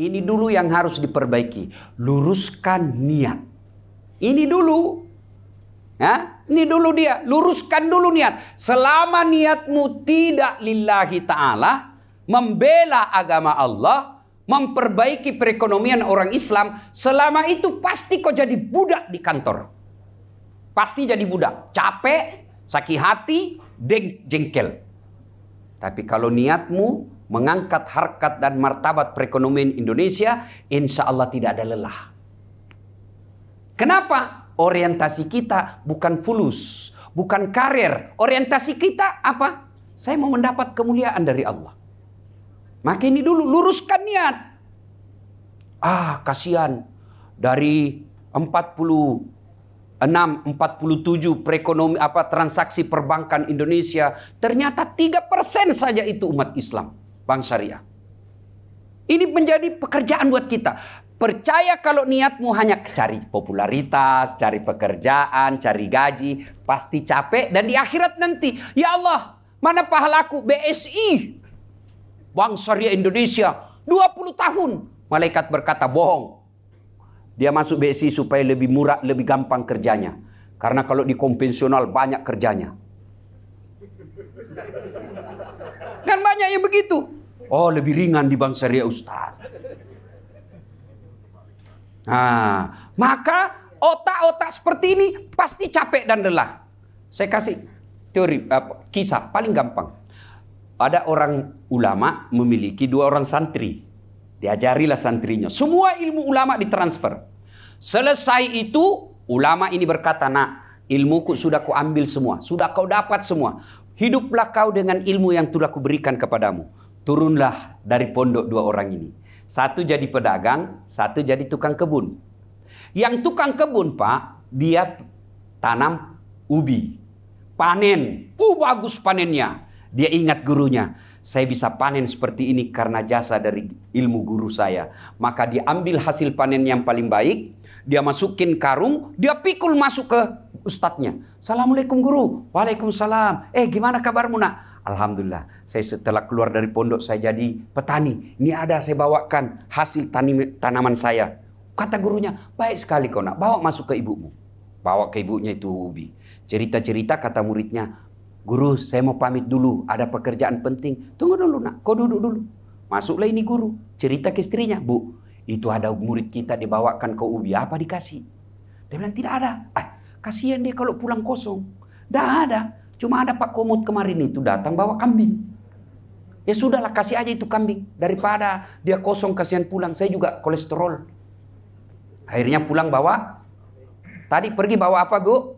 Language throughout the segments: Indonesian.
ini dulu yang harus diperbaiki. Luruskan niat. Ini dulu. Ya, ini dulu dia. Luruskan dulu niat. Selama niatmu tidak lillahi ta'ala, membela agama Allah, memperbaiki perekonomian orang Islam, selama itu pasti kau jadi budak di kantor. Pasti jadi budak. Capek, sakit hati, jengkel. Tapi kalau niatmu mengangkat harkat dan martabat perekonomian Indonesia, insya Allah tidak ada lelah. Kenapa? Orientasi kita bukan fulus, bukan karir. Orientasi kita apa? Saya mau mendapat kemuliaan dari Allah. Maka ini dulu, luruskan niat. Kasihan. Dari 47 transaksi perbankan Indonesia, ternyata 3% saja itu umat Islam, bank syariah. Ini menjadi pekerjaan buat kita. Percaya kalau niatmu hanya cari popularitas, cari pekerjaan, cari gaji, pasti capek. Dan di akhirat nanti, ya Allah, mana pahalaku? BSI, Bank Syariah Indonesia, 20 tahun. Malaikat berkata, bohong. Dia masuk BSI supaya lebih murah, lebih gampang kerjanya. Karena kalau di konvensional banyak kerjanya. Kan banyak yang begitu. Oh, lebih ringan di Bank Syariah, Ustaz. Nah, maka otak-otak seperti ini pasti capek dan lelah. Saya kasih teori, kisah paling gampang. Ada orang ulama memiliki 2 orang santri. Diajarilah santrinya. Semua ilmu ulama ditransfer. Selesai itu, ulama ini berkata, nak, ilmuku sudah kau ambil semua. Sudah kau dapat semua. Hiduplah kau dengan ilmu yang sudah kuberikan kepadamu. Turunlah dari pondok 2 orang ini. Satu jadi pedagang, satu jadi tukang kebun. Yang tukang kebun, Pak, dia tanam ubi. Panen. Bagus panennya. Dia ingat gurunya. Saya bisa panen seperti ini karena jasa dari ilmu guru saya. Maka dia ambil hasil panen yang paling baik. Dia masukin karung. Dia pikul masuk ke ustadznya. Assalamualaikum guru. Waalaikumsalam. Gimana kabarmu nak? Alhamdulillah, saya setelah keluar dari pondok saya jadi petani. Ini ada saya bawakan hasil tanaman saya. Kata gurunya, baik sekali kau nak, bawa masuk ke ibumu. Bawa ke ibunya itu ubi. Cerita-cerita kata muridnya, guru saya mau pamit dulu, ada pekerjaan penting. Tunggu dulu nak, kau duduk dulu. Masuklah ini guru, cerita ke istrinya, bu, itu ada murid kita dibawakan ke ubi, apa dikasih? Dia bilang tidak ada. Kasihan dia kalau pulang kosong. Tidak ada. Cuma ada Pak Komut kemarin itu datang bawa kambing. Ya sudahlah, kasih aja itu kambing. Daripada dia kosong kasihan pulang. Saya juga kolesterol. Akhirnya pulang bawa. Tadi pergi bawa apa bu?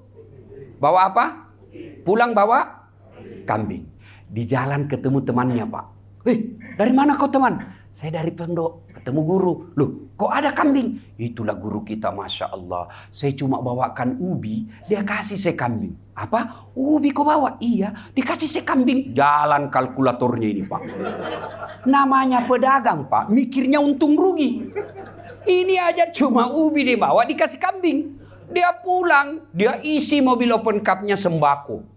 Bawa apa? Pulang bawa kambing. Di jalan ketemu temannya Pak. Dari mana kau teman? Saya dari pondok. Ketemu guru. Loh, kok ada kambing? Itulah guru kita, Masya Allah. Saya cuma bawakan ubi, dia kasih saya kambing. Apa? Ubi kau bawa? Iya, dikasih saya kambing. Jalan kalkulatornya ini, Pak. Namanya pedagang, Pak. Mikirnya untung rugi. Ini aja cuma ubi dia bawa, dikasih kambing. Dia pulang, dia isi mobil open cup-nya sembako.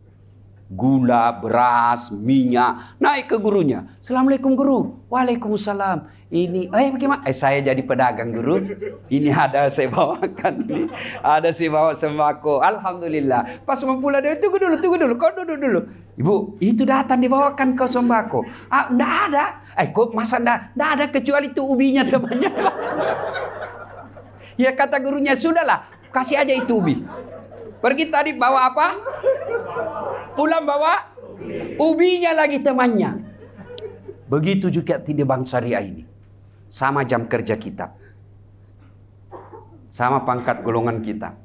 Gula, beras, minyak. Naik ke gurunya. Assalamualaikum guru. Waalaikumsalam. Ini, bagaimana? Saya jadi pedagang guru. Ini ada saya bawakan. Ini. Ada saya bawa sembako. Alhamdulillah. Pas mau pulang dia, tunggu dulu. Kau duduk dulu. Ibu, itu datang dibawakan ke sembako. Enggak ada. Kok masa enggak ada kecuali itu ubinya temannya. Ya kata gurunya, sudahlah. Kasih aja itu ubi. Pergi tadi bawa apa? Pulang bawa ubinya lagi temannya. Begitu juga di Bank Syariah ini. Sama jam kerja kita. Sama pangkat golongan kita.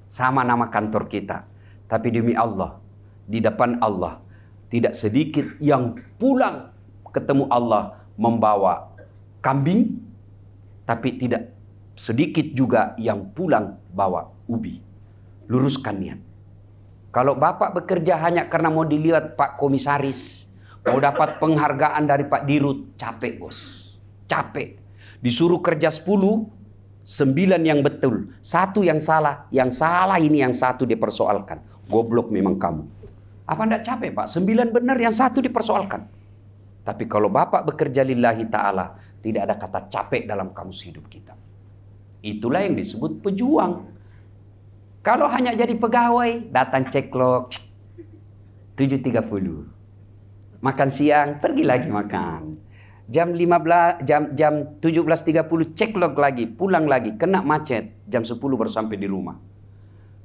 Sama nama kantor kita. Tapi demi Allah, di depan Allah, tidak sedikit yang pulang ketemu Allah membawa kambing, tapi tidak sedikit juga yang pulang bawa ubi. Luruskan niat. Kalau Bapak bekerja hanya karena mau dilihat Pak Komisaris, mau dapat penghargaan dari Pak Dirut, capek bos. Capek. Disuruh kerja 10, 9 yang betul. 1 yang salah ini yang 1 dipersoalkan. Goblok memang kamu. Apa enggak capek Pak? 9 benar, yang 1 dipersoalkan. Tapi kalau Bapak bekerja lillahi ta'ala, Tidak ada kata capek dalam kamus hidup kita. Itulah yang disebut pejuang. Kalau hanya jadi pegawai, datang ceklok 7.30. Makan siang, pergi lagi makan. Jam 17.30 ceklok lagi, pulang lagi, kena macet. Jam 10 baru sampai di rumah.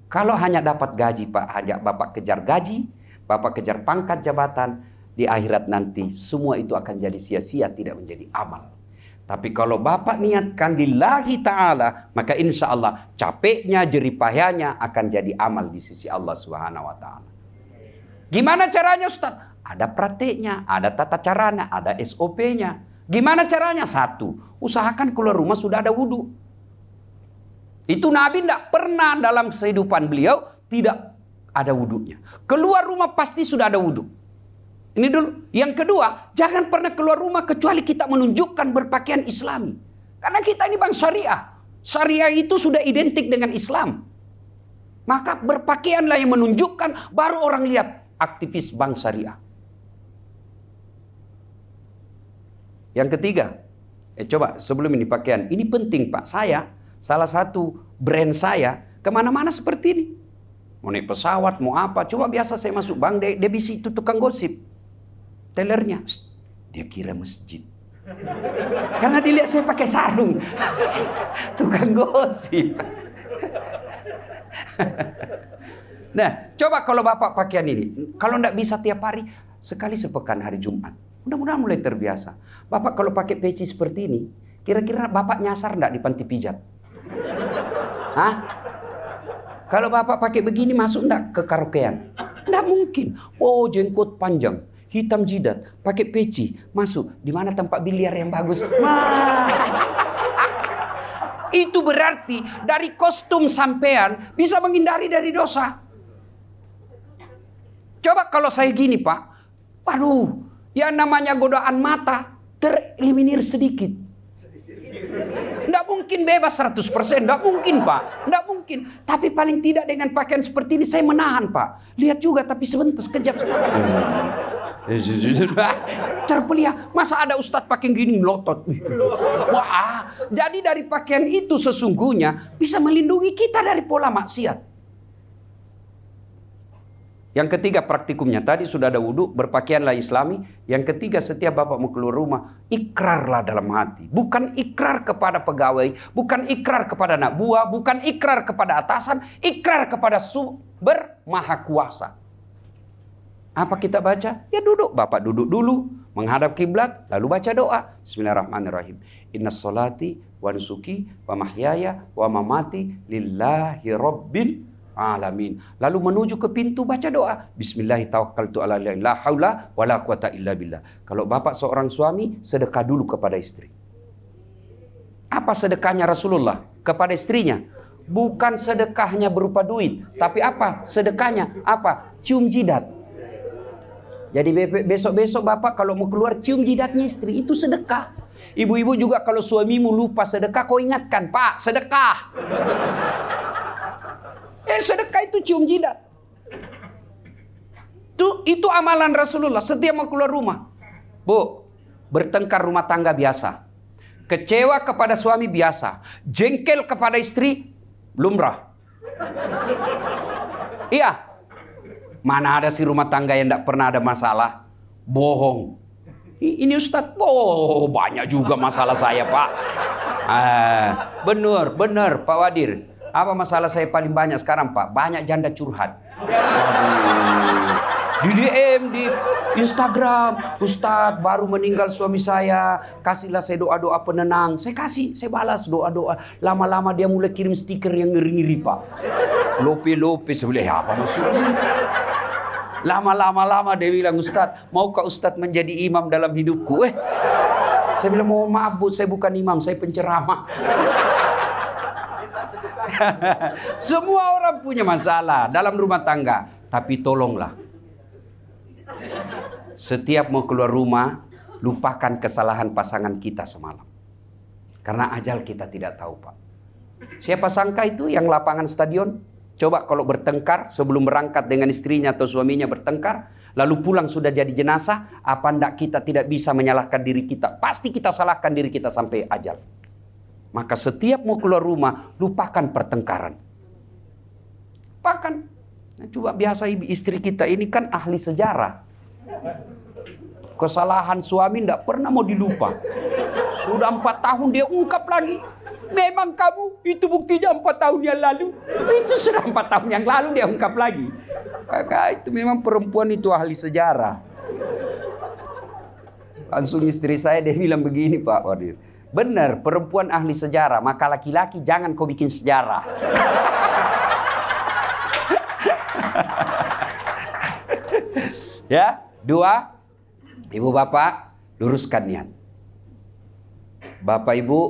Kalau hanya dapat gaji, Pak, hanya Bapak kejar gaji, Bapak kejar pangkat jabatan, di akhirat nanti semua itu akan jadi sia-sia, tidak menjadi amal. Tapi kalau Bapak niatkan lillahi ta'ala, maka insya Allah capeknya, jeripayanya akan jadi amal di sisi Allah Subhanahu wa ta'ala. Gimana caranya, Ustaz? Ada prakteknya, ada tata caranya, ada SOP-nya. Gimana caranya? Satu, usahakan keluar rumah sudah ada wudhu. Itu Nabi tidak pernah dalam kehidupan beliau tidak ada wudhunya. Keluar rumah pasti sudah ada wudhu. Ini dulu. Yang kedua, jangan pernah keluar rumah kecuali kita menunjukkan berpakaian Islami. Karena kita ini bangsa syariah. Syariah itu sudah identik dengan Islam. Maka berpakaianlah yang menunjukkan, baru orang lihat aktivis bangsa syariah. Yang ketiga, coba sebelum ini pakaian. Ini penting, Pak. Saya, salah satu brand saya, kemana-mana seperti ini. Mau naik pesawat, mau apa. Coba biasa saya masuk bank, dia bisi itu tukang gosip. Tellernya, dia kira masjid. Karena dilihat saya pakai sarung. Tukang gosip. Nah, coba kalau Bapak pakaian ini. Kalau tidak bisa tiap hari, sekali sepekan hari Jumat. Mudah-mudahan mulai terbiasa. Bapak kalau pakai peci seperti ini, kira-kira Bapak nyasar tidak di panti pijat? Hah? Kalau Bapak pakai begini, masuk tidak ke karaokean? Tidak mungkin. Oh, jenggot panjang, hitam jidat, pakai peci, masuk. Di mana tempat biliar yang bagus? Itu berarti dari kostum sampean bisa menghindari dari dosa. Coba kalau saya gini, Pak. Waduh, yang namanya godaan mata tereliminir sedikit. Tidak mungkin bebas 100%, tidak mungkin, Pak. Tidak mungkin. Tapi paling tidak dengan pakaian seperti ini saya menahan, Pak. Lihat juga tapi sebentar, sekejap. Terpelihat. Masa ada ustadz pakai gini melotot. Wah, jadi dari pakaian itu sesungguhnya bisa melindungi kita dari pola maksiat. Yang ketiga praktikumnya, tadi sudah ada wudhu, berpakaianlah Islami. Yang ketiga, setiap Bapak mau keluar rumah, ikrarlah dalam hati. Bukan ikrar kepada pegawai, bukan ikrar kepada anak buah, bukan ikrar kepada atasan, ikrar kepada sumber maha kuasa. Apa kita baca? Ya duduk. Bapak duduk dulu, menghadap kiblat, lalu baca doa. Bismillahirrahmanirrahim. Inna sholati wa nusuki wa mahyaya wa mamati lillahi rabbil alamin. Lalu menuju ke pintu baca doa. Bismillahirrahmanirrahim. La haula wa la quwata illa billah. Kalau Bapak seorang suami, sedekah dulu kepada istri. Apa sedekahnya Rasulullah kepada istrinya? Bukan sedekahnya berupa duit, tapi apa? Sedekahnya apa? Cium jidat. Jadi besok-besok Bapak kalau mau keluar cium jidatnya istri, itu sedekah. Ibu-ibu juga kalau suamimu lupa sedekah, kau ingatkan, Pak, sedekah. Sedekah itu cium jidat. Itu amalan Rasulullah setiap mau keluar rumah. Bu, bertengkar rumah tangga biasa. Kecewa kepada suami biasa. Jengkel kepada istri lumrah. Iya. Mana ada si rumah tangga yang tidak pernah ada masalah? Bohong. Ini Ustadz, oh banyak juga masalah saya, Pak. Benar Pak Wadir. Apa masalah saya paling banyak sekarang, Pak? Banyak janda curhat. Di DM, di Instagram, Ustadz baru meninggal suami saya, kasihlah saya doa-doa penenang. Saya kasih, saya balas doa-doa. Lama-lama dia mulai kirim stiker yang ngeri-ngeri, Pak. Lope-lope, sebelah apa maksudnya? Lama-lama dia bilang, Ustadz, maukah Ustadz menjadi imam dalam hidupku? Saya bilang, mohon maaf Bu, saya bukan imam, saya penceramah. Semua orang punya masalah dalam rumah tangga. Tapi tolonglah, setiap mau keluar rumah, lupakan kesalahan pasangan kita semalam. Karena ajal kita tidak tahu, Pak. Siapa sangka itu yang lapangan stadion? Coba kalau bertengkar sebelum berangkat dengan istrinya atau suaminya bertengkar, lalu pulang sudah jadi jenazah, apa enggak kita tidak bisa menyalahkan diri kita? Pasti kita salahkan diri kita sampai ajal. Maka setiap mau keluar rumah, lupakan pertengkaran. Lupakan. Nah, coba biasa istri kita ini kan ahli sejarah. Kesalahan suami tidak pernah mau dilupa. Sudah 4 tahun dia ungkap lagi. Memang kamu, itu buktinya 4 tahun yang lalu. Itu sudah 4 tahun yang lalu dia ungkap lagi. Maka itu memang perempuan itu ahli sejarah. Langsung istri saya dia bilang begini, Pak Wadir. Benar, perempuan ahli sejarah. Maka laki-laki jangan kau bikin sejarah. Ya, 2, Ibu Bapak luruskan niat. Bapak Ibu,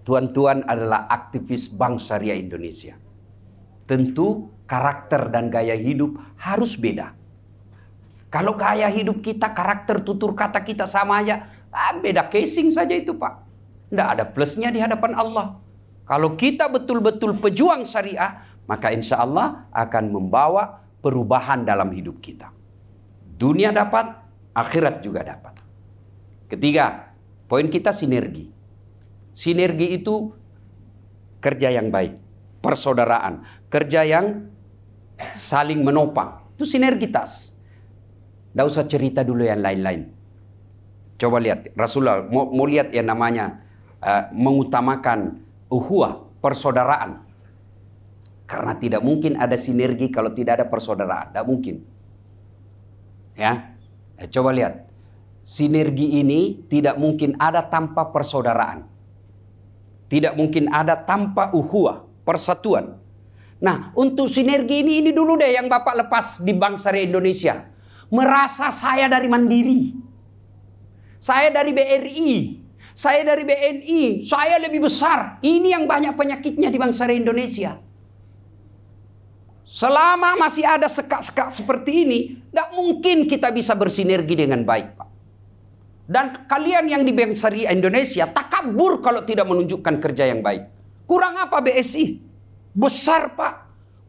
tuan-tuan adalah aktivis Bank Syariah Indonesia. Tentu karakter dan gaya hidup harus beda. Kalau gaya hidup kita, karakter, tutur kata kita sama aja, beda casing saja itu, Pak. Tidak ada plusnya di hadapan Allah. Kalau kita betul-betul pejuang syariah, maka insya Allah akan membawa perubahan dalam hidup kita. Dunia dapat, akhirat juga dapat. Ketiga, poin kita sinergi. Sinergi itu kerja yang baik, persaudaraan, kerja yang saling menopang. Itu sinergitas. Tidak usah cerita dulu yang lain-lain. Coba lihat, Rasulullah mau lihat yang namanya mengutamakan ukhuwah, persaudaraan. Karena tidak mungkin ada sinergi kalau tidak ada persaudaraan. Tidak mungkin. Ya, coba lihat. Sinergi ini tidak mungkin ada tanpa persaudaraan. Tidak mungkin ada tanpa ukhuwah, persatuan. Nah, untuk sinergi ini dulu deh yang Bapak lepas di Bank Syariah Indonesia. Merasa saya dari Mandiri. Saya dari BRI. Saya dari BNI. Saya lebih besar. Ini yang banyak penyakitnya di Bank Syariah Indonesia. Selama masih ada sekak-sekak seperti ini, tidak mungkin kita bisa bersinergi dengan baik, Pak. Dan kalian yang di Bank Syariah Indonesia takabur kalau tidak menunjukkan kerja yang baik. Kurang apa BSI? Besar, Pak.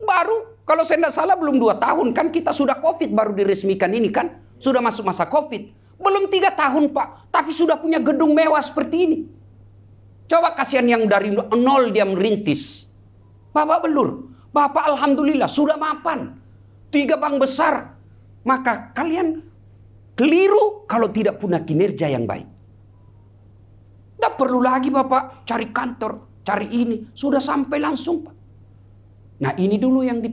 Baru, kalau saya tidak salah belum 2 tahun kan kita sudah COVID baru diresmikan ini kan. Sudah masuk masa COVID. Belum 3 tahun, Pak. Tapi sudah punya gedung mewah seperti ini. Coba kasihan yang dari nol dia merintis. Bapak belur. Bapak alhamdulillah sudah mapan. 3 bank besar. Maka kalian keliru kalau tidak punya kinerja yang baik. Tidak perlu lagi Bapak cari kantor, cari ini. Sudah sampai langsung, Pak. Nah ini dulu yang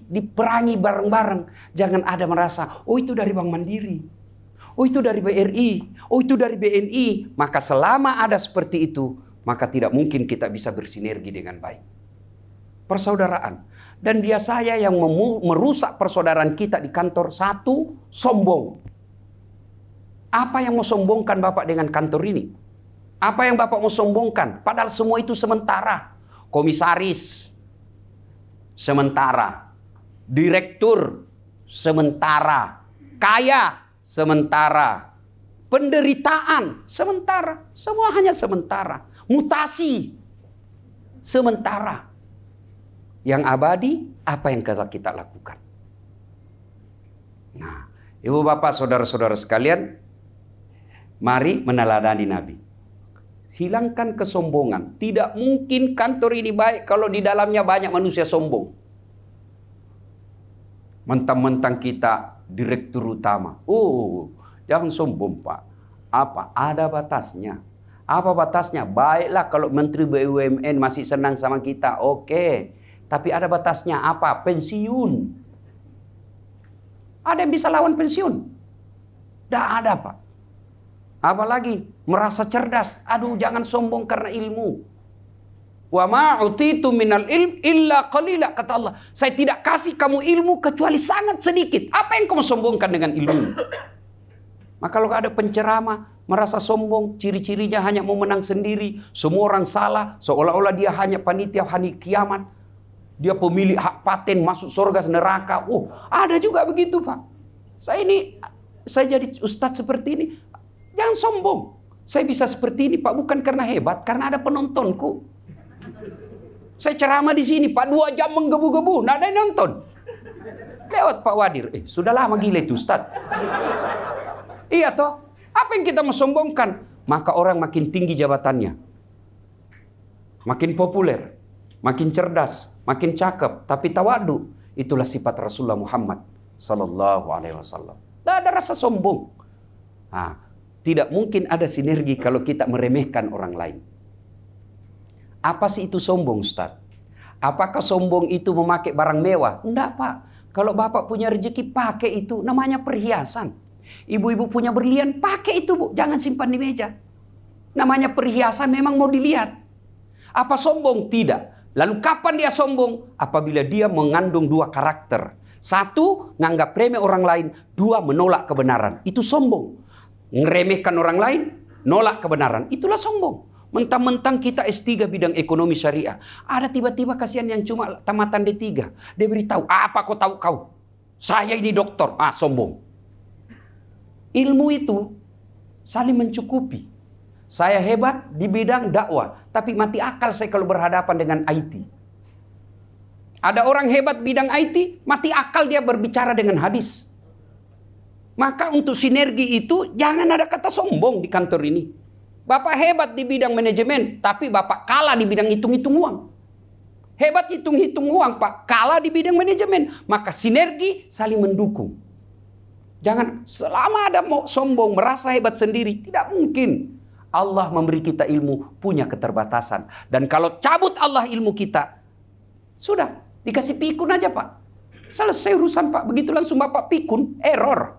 diperangi bareng-bareng. Jangan ada merasa, oh itu dari Bank Mandiri. Oh itu dari BRI. Oh itu dari BNI. Maka selama ada seperti itu, maka tidak mungkin kita bisa bersinergi dengan baik. Persaudaraan. Dan biasanya yang merusak persaudaraan kita di kantor, 1, sombong. Apa yang mau sombongkan Bapak dengan kantor ini? Apa yang Bapak mau sombongkan? Padahal semua itu sementara. Komisaris, sementara. Direktur, sementara. Kaya, sementara. Penderitaan, sementara. Semua hanya sementara. Mutasi, sementara. Yang abadi, apa yang kita lakukan? Nah, Ibu Bapak, saudara-saudara sekalian, mari meneladani Nabi. Hilangkan kesombongan. Tidak mungkin kantor ini baik kalau di dalamnya banyak manusia sombong. Mentang-mentang kita direktur utama. Oh, jangan sombong, Pak. Apa? Ada batasnya. Apa batasnya? Baiklah kalau Menteri BUMN masih senang sama kita. Oke. Tapi ada batasnya apa? Pensiun. Ada yang bisa lawan pensiun? Tidak ada, Pak. Apalagi merasa cerdas. Aduh, jangan sombong karena ilmu. Wa ma utitu minal ilm illa qalila, kata Allah. Saya tidak kasih kamu ilmu kecuali sangat sedikit. Apa yang kamu sombongkan dengan ilmu? Maka kalau ada penceramah merasa sombong, ciri-cirinya hanya mau menang sendiri, semua orang salah, seolah-olah dia hanya panitia hari kiamat. Dia pemilik hak paten masuk surga neraka. Oh, ada juga begitu, Pak. Saya jadi ustadz seperti ini. Jangan sombong. Saya bisa seperti ini, Pak, bukan karena hebat, karena ada penontonku. Saya ceramah di sini, Pak, 2 jam menggebu-gebu, nggak ada yang nonton. Lewat Pak Wadir. Sudah lama gila itu Ustaz. Iya toh. Apa yang kita mau sombongkan? Maka orang makin tinggi jabatannya. Makin populer. Makin cerdas. Makin cakep. Tapi tawadu. Itulah sifat Rasulullah Muhammad sallallahu alaihi wasallam. Tidak ada rasa sombong. Nah, tidak mungkin ada sinergi kalau kita meremehkan orang lain. Apa sih itu sombong, Ustaz? Apakah sombong itu memakai barang mewah? Enggak, Pak. Kalau Bapak punya rezeki, pakai itu. Namanya perhiasan. Ibu-ibu punya berlian, pakai itu, Bu. Jangan simpan di meja. Namanya perhiasan, memang mau dilihat. Apa sombong? Tidak. Lalu kapan dia sombong? Apabila dia mengandung dua karakter. Satu, nganggap remeh orang lain. Dua, menolak kebenaran. Itu sombong. Ngeremehkan orang lain, nolak kebenaran. Itulah sombong. Mentang-mentang kita S3 bidang ekonomi syariah. Ada tiba-tiba kasihan yang cuma tamatan D3. Dia beritahu, apa kau tahu kau? Saya ini doktor. Sombong. Ilmu itu saling mencukupi. Saya hebat di bidang dakwah. Tapi mati akal saya kalau berhadapan dengan IT. Ada orang hebat bidang IT, mati akal dia berbicara dengan hadis. Maka untuk sinergi itu jangan ada kata sombong di kantor ini. Bapak hebat di bidang manajemen, tapi Bapak kalah di bidang hitung-hitung uang. Hebat hitung-hitung uang, Pak, kalah di bidang manajemen. Maka sinergi saling mendukung. Jangan selama ada mau sombong, merasa hebat sendiri. Tidak mungkin. Allah memberi kita ilmu, punya keterbatasan. Dan kalau cabut Allah ilmu kita, sudah, dikasih pikun aja, Pak. Selesai urusan, Pak. Begitu langsung Bapak pikun, error.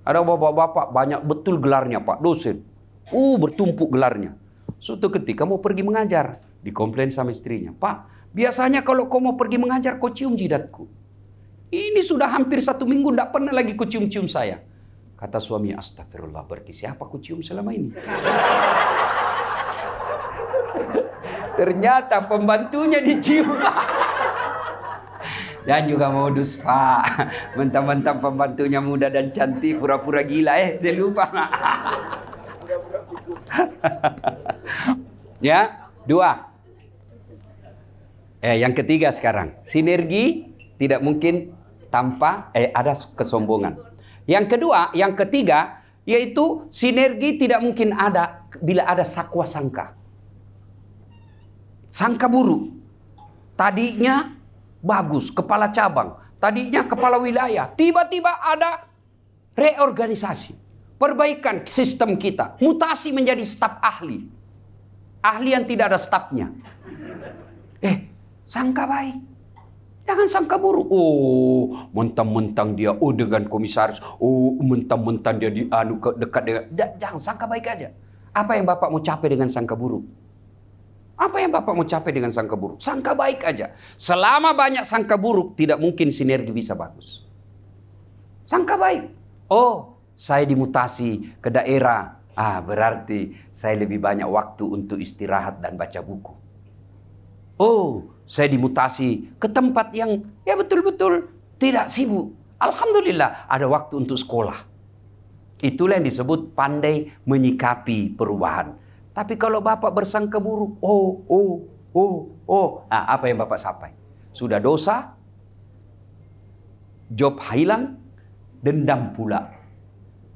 Ada bapak-bapak banyak betul gelarnya, Pak, dosen. Bertumpuk gelarnya. Suatu ketika mau pergi mengajar, dikomplain sama istrinya. Pak, biasanya kalau kau mau pergi mengajar, kau cium jidatku. Ini sudah hampir 1 minggu, tidak pernah lagi kau cium-cium saya. Kata suami, astagfirullah, berarti siapa kau cium selama ini? Ternyata pembantunya dicium. Dan juga modus, Pak. Mentang-mentang pembantunya muda dan cantik, pura-pura gila. Saya lupa. Ya, 2. Yang ketiga sekarang. Sinergi tidak mungkin tanpa ada kesombongan. Yang ketiga, yaitu sinergi tidak mungkin ada bila ada sakwa sangka. Sangka buruk. Tadinya bagus, kepala cabang. Tadinya kepala wilayah. Tiba-tiba ada reorganisasi. Perbaikan sistem kita. Mutasi menjadi staf ahli. Ahli yang tidak ada stafnya. Sangka baik. Jangan sangka buruk. Mentang-mentang dia dengan komisaris. Mentang-mentang dia dekat dengan. Jangan sangka baik aja. Apa yang Bapak mau capai dengan sangka buruk? Apa yang Bapak mau capai dengan sangka buruk? Sangka baik aja. Selama banyak sangka buruk, tidak mungkin sinergi bisa bagus. Sangka baik. Saya dimutasi ke daerah. Berarti saya lebih banyak waktu untuk istirahat dan baca buku. Saya dimutasi ke tempat yang betul-betul tidak sibuk. Alhamdulillah ada waktu untuk sekolah. Itulah yang disebut pandai menyikapi perubahan. Tapi kalau Bapak bersangka buruk, apa yang Bapak capai? Sudah dosa, job hilang, dendam pula.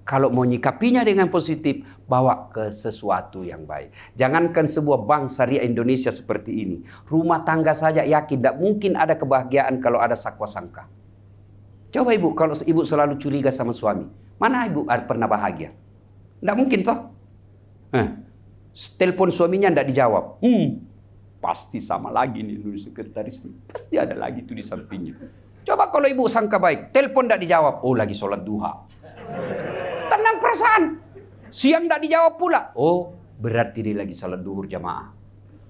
Kalau mau nyikapinya dengan positif, bawa ke sesuatu yang baik. Jangankan sebuah bank syariah Indonesia seperti ini. Rumah tangga saja yakin tidak mungkin ada kebahagiaan kalau ada sakwa sangka. Coba ibu, kalau ibu selalu curiga sama suami, mana ibu pernah bahagia? Tidak mungkin toh. Telepon suaminya tidak dijawab. Pasti sama lagi nih sekretaris. Pasti ada lagi tuh di sampingnya. Coba kalau ibu sangka baik, telepon tidak dijawab. Lagi sholat duha. Tenang perasaan. Siang tidak dijawab pula. Berarti dia lagi salat duhur jamaah.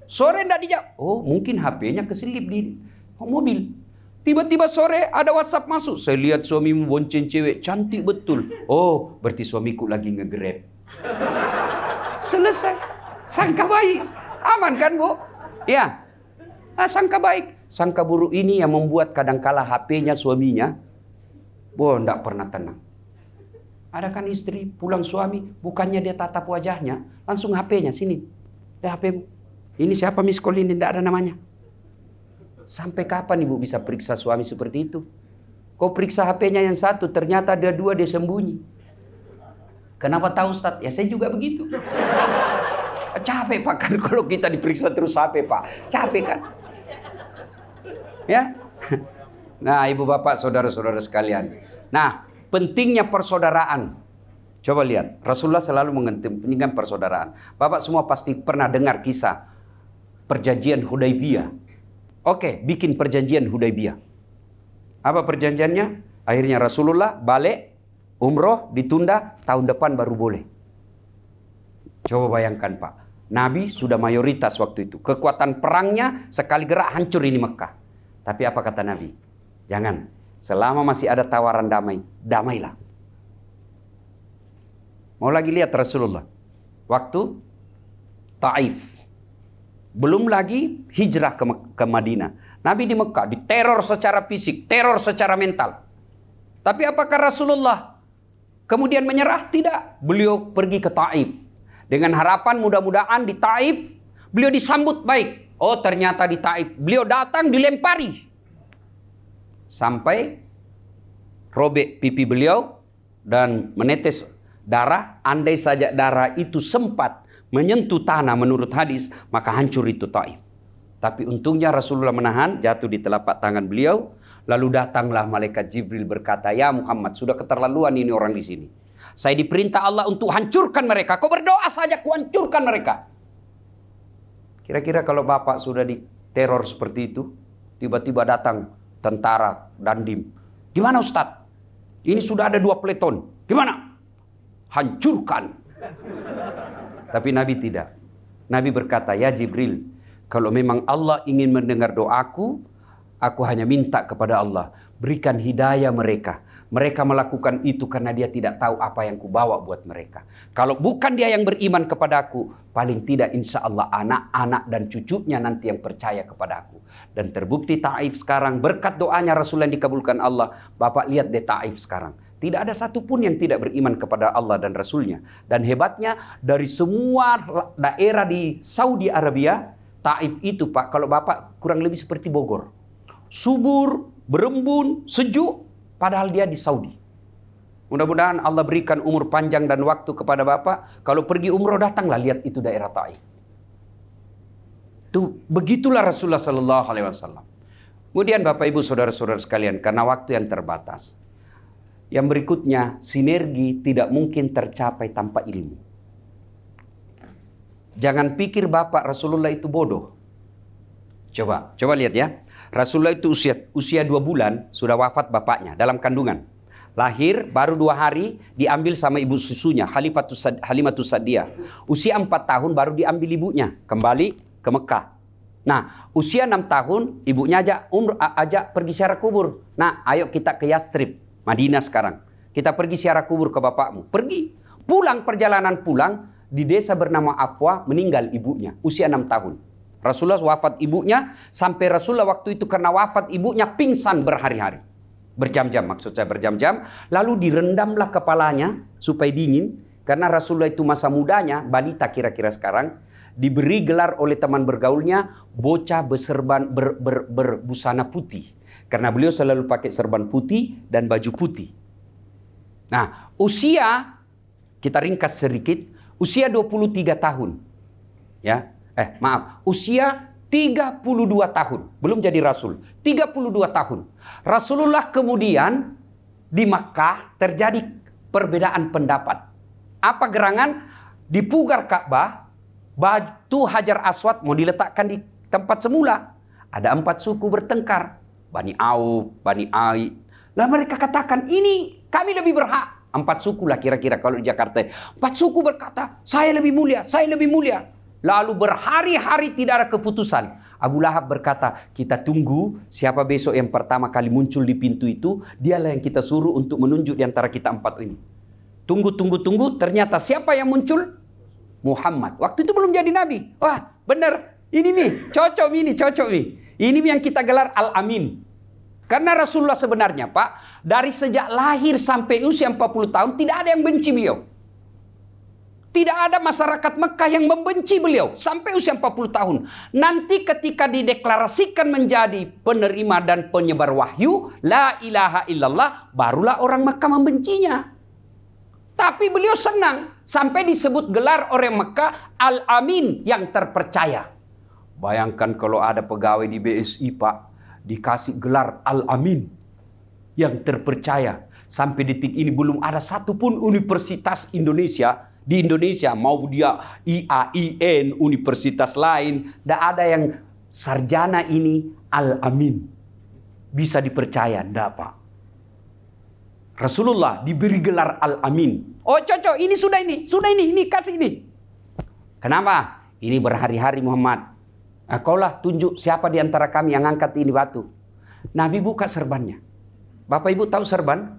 Sore tidak dijawab. Mungkin HP-nya keselip di mobil. Tiba-tiba sore ada WhatsApp masuk. Saya lihat suamimu bonceng cewek. Cantik betul. Berarti suamiku lagi nge-grab. Selesai. Sangka baik. Aman kan, Bu? Ya. Sangka baik. Sangka buruk ini yang membuat kadangkala HP-nya suaminya. Tidak pernah tenang. Ada kan istri pulang suami, bukannya dia tatap wajahnya, langsung HP-nya sini. HP-mu. Ini siapa miss call ini? Tidak ada namanya. Sampai kapan ibu bisa periksa suami seperti itu? Kau periksa HP-nya yang satu, ternyata ada dua dia sembunyi. Kenapa tahu Ustaz? Ya saya juga begitu. Capek Pak kan kalau kita diperiksa terus HP Pak. Capek kan? Ya. Nah, ibu bapak, saudara-saudara sekalian. Nah, pentingnya persaudaraan. Coba lihat, Rasulullah selalu mengentingkan persaudaraan. Bapak semua pasti pernah dengar kisah perjanjian Hudaybiyah. Oke, bikin perjanjian Hudaybiyah. Apa perjanjiannya? Akhirnya Rasulullah balik, umroh ditunda, tahun depan baru boleh. Coba bayangkan Pak, Nabi sudah mayoritas waktu itu. Kekuatan perangnya sekali gerak hancur ini Mekah. Tapi apa kata Nabi? Jangan, selama masih ada tawaran damai, damailah. Mau lagi lihat Rasulullah waktu Taif, belum lagi hijrah ke Madinah. Nabi di Mekah diteror secara fisik, teror secara mental. Tapi apakah Rasulullah kemudian menyerah? Tidak. Beliau pergi ke Taif dengan harapan mudah-mudahan di Taif beliau disambut baik. Oh, ternyata di Taif beliau datang dilempari sampai robek pipi beliau dan menetes darah. Andai saja darah itu sempat menyentuh tanah menurut hadis, maka hancur itu Taif. Tapi untungnya Rasulullah menahan, jatuh di telapak tangan beliau. Lalu datanglah malaikat Jibril berkata, "Ya Muhammad, sudah keterlaluan ini orang di sini. Saya diperintah Allah untuk hancurkan mereka. Kau berdoa saja, ku hancurkan mereka." Kira-kira kalau Bapak sudah diteror seperti itu, tiba-tiba datang tentara Dandim. "Gimana Ustaz? Ini sudah ada 2 peleton. Gimana?" "Hancurkan." Tapi Nabi tidak. Nabi berkata, "Ya Jibril, kalau memang Allah ingin mendengar doaku, aku hanya minta kepada Allah, berikan hidayah mereka. Mereka melakukan itu karena dia tidak tahu apa yang kubawa buat mereka. Kalau bukan dia yang beriman kepadaku, paling tidak insya Allah anak-anak dan cucunya nanti yang percaya kepadaku." Dan terbukti Taif sekarang berkat doanya Rasul yang dikabulkan Allah. Bapak lihat deh Taif sekarang. Tidak ada satupun yang tidak beriman kepada Allah dan Rasulnya. Dan hebatnya dari semua daerah di Saudi Arabia, Taif itu Pak, kalau Bapak kurang lebih seperti Bogor. Subur, berembun, sejuk, padahal dia di Saudi. Mudah-mudahan Allah berikan umur panjang dan waktu kepada Bapak. Kalau pergi umroh datanglah lihat itu daerah Taif. Tuh, begitulah Rasulullah Sallallahu Alaihi Wasallam. Kemudian Bapak Ibu Saudara-saudara sekalian, karena waktu yang terbatas. Yang berikutnya, sinergi tidak mungkin tercapai tanpa ilmu. Jangan pikir Bapak Rasulullah itu bodoh. Coba lihat ya. Rasulullah itu usia 2 bulan sudah wafat bapaknya dalam kandungan. Lahir baru 2 hari diambil sama ibu susunya Halimatus Sa'diyah. Usia 4 tahun baru diambil ibunya kembali ke Mekah. Nah, usia 6 tahun ibunya ajak pergi ziarah kubur. Nah, ayo kita ke Yastrib, Madinah sekarang. Kita pergi ziarah kubur ke bapakmu. Pergi. Pulang, perjalanan pulang, di desa bernama Afwa meninggal ibunya. Usia 6 tahun. Rasulullah wafat ibunya. Sampai Rasulullah waktu itu karena wafat ibunya pingsan berhari-hari. Berjam-jam, maksud saya berjam-jam. Lalu direndamlah kepalanya supaya dingin. Karena Rasulullah itu masa mudanya, balita kira-kira sekarang, diberi gelar oleh teman bergaulnya, bocah berbusana putih. Karena beliau selalu pakai serban putih dan baju putih. Nah, usia, kita ringkas sedikit, usia 23 tahun. Ya, usia 32 tahun. Belum jadi Rasul. 32 tahun. Rasulullah kemudian di Makkah terjadi perbedaan pendapat. Apa gerangan? Di pugar Ka'bah, batu Hajar Aswad mau diletakkan di tempat semula. Ada 4 suku bertengkar. Bani Auf, Bani Ai. Lah mereka katakan, ini kami lebih berhak. 4 suku lah kira-kira kalau di Jakarta. 4 suku berkata, saya lebih mulia, saya lebih mulia. Lalu berhari-hari tidak ada keputusan. Abu Lahab berkata, kita tunggu siapa besok yang pertama kali muncul di pintu itu. Dialah yang kita suruh untuk menunjuk di antara kita 4 ini. Tunggu. Ternyata siapa yang muncul? Muhammad. Waktu itu belum jadi nabi. Wah, benar. Ini nih, cocok nih. Ini yang kita gelar Al-Amin. Karena Rasulullah sebenarnya, Pak, dari sejak lahir sampai usia 40 tahun tidak ada yang benci beliau. Tidak ada masyarakat Mekah yang membenci beliau sampai usia 40 tahun. Nanti ketika dideklarasikan menjadi penerima dan penyebar wahyu, la ilaha illallah, barulah orang Mekah membencinya. Tapi beliau senang sampai disebut gelar orang Mekah Al-Amin, yang terpercaya. Bayangkan kalau ada pegawai di BSI, Pak, dikasih gelar Al-Amin, yang terpercaya. Sampai detik ini belum ada satupun universitas Indonesia, di Indonesia, mau dia IAIN, universitas lain, tidak ada yang sarjana ini Al-Amin. Bisa dipercaya, tidak, Pak. Rasulullah diberi gelar Al-Amin. Oh cocok, ini, kasih ini. Kenapa? Ini berhari-hari Muhammad. Nah, kaulah tunjuk siapa di antara kami yang angkat ini batu. Nabi buka serbannya. Bapak Ibu tahu serban?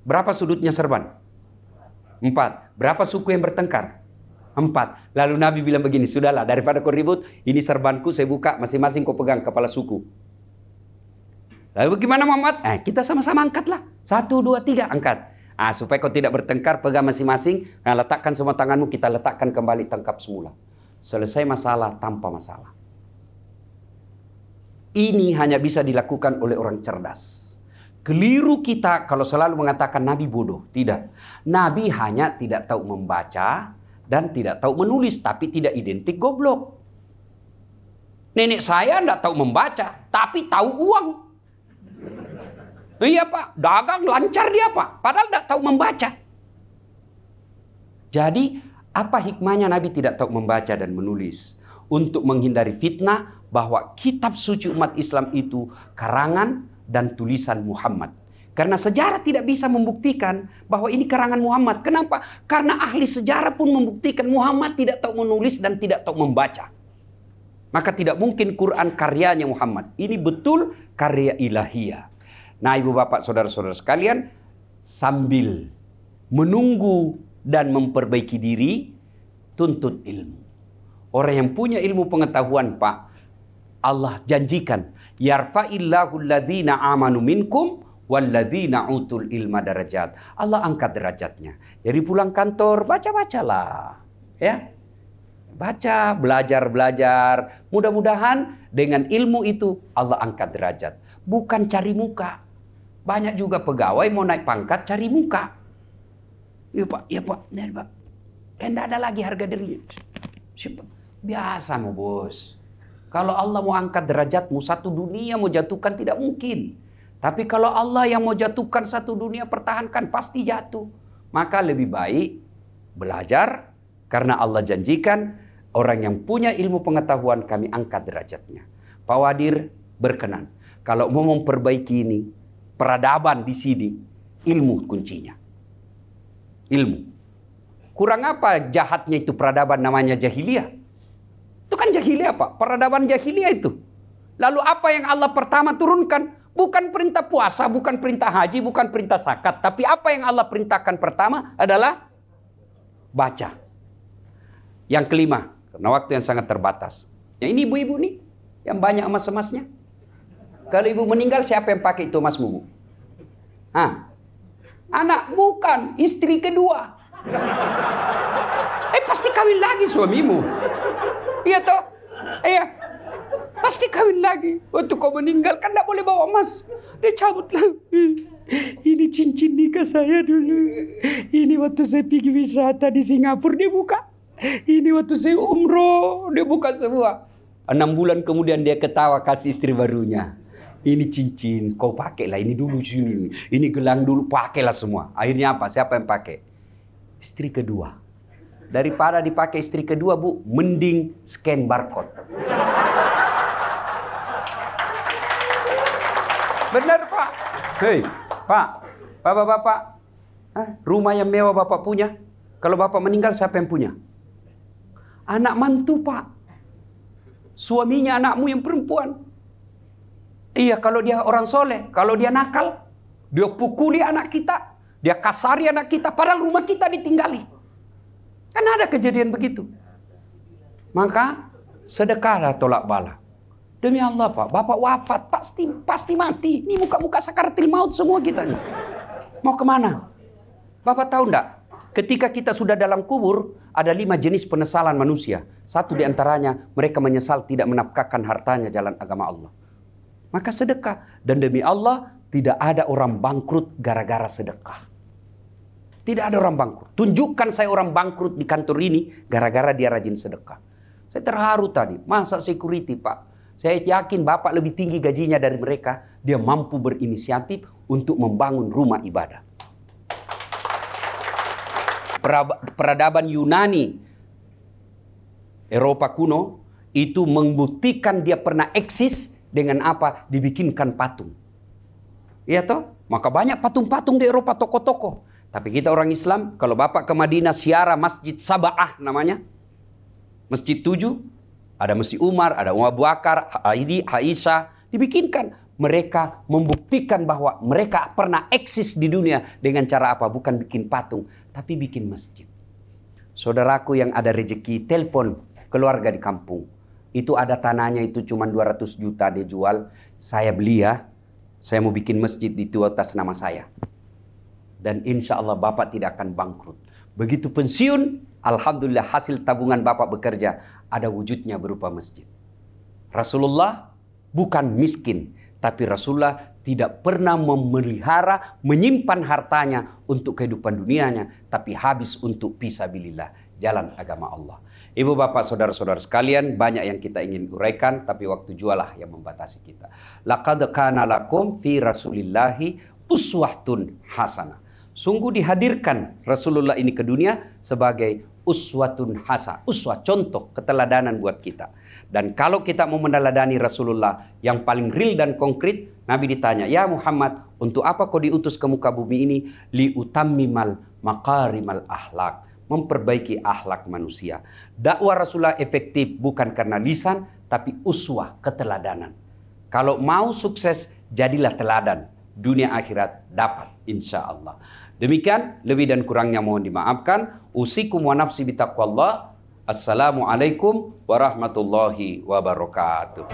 Berapa sudutnya serban? 4. Berapa suku yang bertengkar? 4. Lalu Nabi bilang begini, sudahlah daripada kau ribut, ini serbanku saya buka, masing-masing kau pegang kepala suku. Lalu bagaimana Muhammad? Kita sama-sama angkatlah. 1, 2, 3 angkat. Supaya kau tidak bertengkar, pegang masing-masing. Letakkan semua tanganmu, kita letakkan kembali tangkap semula. Selesai masalah tanpa masalah. Ini hanya bisa dilakukan oleh orang cerdas. Keliru kita kalau selalu mengatakan Nabi bodoh. Tidak. Nabi hanya tidak tahu membaca dan tidak tahu menulis. Tapi tidak identik goblok. Nenek saya tidak tahu membaca. Tapi tahu uang. Iya Pak. Dagang lancar dia Pak. Padahal tidak tahu membaca. Jadi apa hikmahnya Nabi tidak tahu membaca dan menulis? Untuk menghindari fitnah bahwa kitab suci umat Islam itu karangan dan tulisan Muhammad. Karena sejarah tidak bisa membuktikan bahwa ini karangan Muhammad. Kenapa? Karena ahli sejarah pun membuktikan Muhammad tidak tahu menulis dan tidak tahu membaca. Maka tidak mungkin Quran karyanya Muhammad. Ini betul karya ilahiyah. Nah ibu bapak saudara-saudara sekalian, sambil menunggu dan memperbaiki diri, tuntut ilmu. Orang yang punya ilmu pengetahuan Pak, Allah janjikan, yarfa'illahu alladhina amanu minkum walladzina utul ilma darajat. Allah angkat derajatnya. Jadi pulang kantor baca-bacalah, ya. Baca, belajar. Mudah-mudahan dengan ilmu itu Allah angkat derajat. Bukan cari muka. Banyak juga pegawai mau naik pangkat cari muka. Ya Pak. Kan tidak ada lagi harga diri. Biasa mau bos. Kalau Allah mau angkat derajatmu, satu dunia mau jatuhkan tidak mungkin. Tapi kalau Allah yang mau jatuhkan satu dunia pertahankan, pasti jatuh. Maka lebih baik belajar, karena Allah janjikan orang yang punya ilmu pengetahuan kami angkat derajatnya. Pak Wadir berkenan. Kalau mau memperbaiki ini, peradaban di sini, ilmu kuncinya. Ilmu. Kurang apa jahatnya itu peradaban namanya jahiliyah? Itu kan jahiliyah Pak, peradaban jahiliyah itu. Lalu apa yang Allah pertama turunkan? Bukan perintah puasa, bukan perintah haji, bukan perintah zakat. Tapi apa yang Allah perintahkan pertama adalah baca. Yang kelima, karena waktu yang sangat terbatas. Ya ini ibu-ibu nih, yang banyak emas-emasnya. Kalau ibu meninggal siapa yang pakai itu emasmu? Anak bukan, istri kedua. Pasti kawin lagi suamimu. Iya toh? Iya. Pasti kawin lagi. Waktu kau meninggal kan tidak boleh bawa emas. Dia cabut lagi. Ini cincin nikah saya dulu. Ini waktu saya pergi wisata di Singapura dia buka. Ini waktu saya umroh dia buka semua. 6 bulan kemudian dia ketawa kasih istri barunya. Ini cincin kau pakailah. Ini dulu sini. Ini gelang dulu pakailah semua. Akhirnya apa? Siapa yang pakai? Istri kedua. Daripada dipakai istri kedua Bu, mending scan barcode. Benar Pak. Hei Pak, Bapak-bapak, rumah yang mewah Bapak punya, kalau Bapak meninggal siapa yang punya? Anak mantu Pak. Suaminya anakmu yang perempuan. Iya kalau dia orang soleh, kalau dia nakal, dia pukuli anak kita, dia kasari anak kita, padahal rumah kita ditinggali. Kan ada kejadian begitu. Maka sedekahlah tolak bala. Demi Allah Pak, Bapak wafat pasti mati. Ini muka-muka sakaratil maut semua kita nih. Mau kemana? Bapak tahu enggak? ketika kita sudah dalam kubur, ada 5 jenis penyesalan manusia. Satu di antaranya, mereka menyesal tidak menafkahkan hartanya jalan agama Allah. Maka sedekah. Dan demi Allah, tidak ada orang bangkrut gara-gara sedekah. Tidak ada orang bangkrut. Tunjukkan saya orang bangkrut di kantor ini gara-gara dia rajin sedekah. Saya terharu tadi. Masa security, Pak? Saya yakin Bapak lebih tinggi gajinya dari mereka. Dia mampu berinisiatif untuk membangun rumah ibadah. Peradaban Yunani, Eropa kuno, itu membuktikan dia pernah eksis dengan apa? Dibikinkan patung. Iya toh? Maka banyak patung-patung di Eropa, toko-toko. Tapi kita orang Islam, kalau Bapak ke Madinah, ziarah Masjid Saba'ah namanya. Masjid 7. Ada Masjid Umar, ada Abu Bakar, Aisyah. Dibikinkan. Mereka membuktikan bahwa mereka pernah eksis di dunia dengan cara apa? Bukan bikin patung, tapi bikin masjid. Saudaraku yang ada rezeki, telepon keluarga di kampung. Itu ada tanahnya itu cuma 200 juta dia jual. Saya beli ya. Saya mau bikin masjid itu atas nama saya. Dan insya Allah Bapak tidak akan bangkrut. Begitu pensiun, alhamdulillah hasil tabungan Bapak bekerja. Ada wujudnya berupa masjid. Rasulullah bukan miskin. Tapi Rasulullah tidak pernah memelihara, menyimpan hartanya untuk kehidupan dunianya. Tapi habis untuk fisabilillah, jalan agama Allah. Ibu bapak saudara-saudara sekalian, banyak yang kita ingin uraikan. Tapi waktu jualah yang membatasi kita. Laqad kana lakum fi rasulillahi uswatun hasanah. Sungguh dihadirkan Rasulullah ini ke dunia sebagai uswatun hasanah. Uswah, contoh, keteladanan buat kita. Dan kalau kita mau meneladani Rasulullah yang paling real dan konkret, Nabi ditanya, ya Muhammad, untuk apa kau diutus ke muka bumi ini? Liutammimal makarimal akhlak. Memperbaiki akhlak manusia. Dakwah Rasulullah efektif bukan karena lisan, tapi uswah, keteladanan. Kalau mau sukses, jadilah teladan. Dunia akhirat dapat, insya Allah. Demikian, lebih dan kurangnya mohon dimaafkan. Usikum wa nafsi bitaqwallah. Assalamualaikum warahmatullahi wabarakatuh.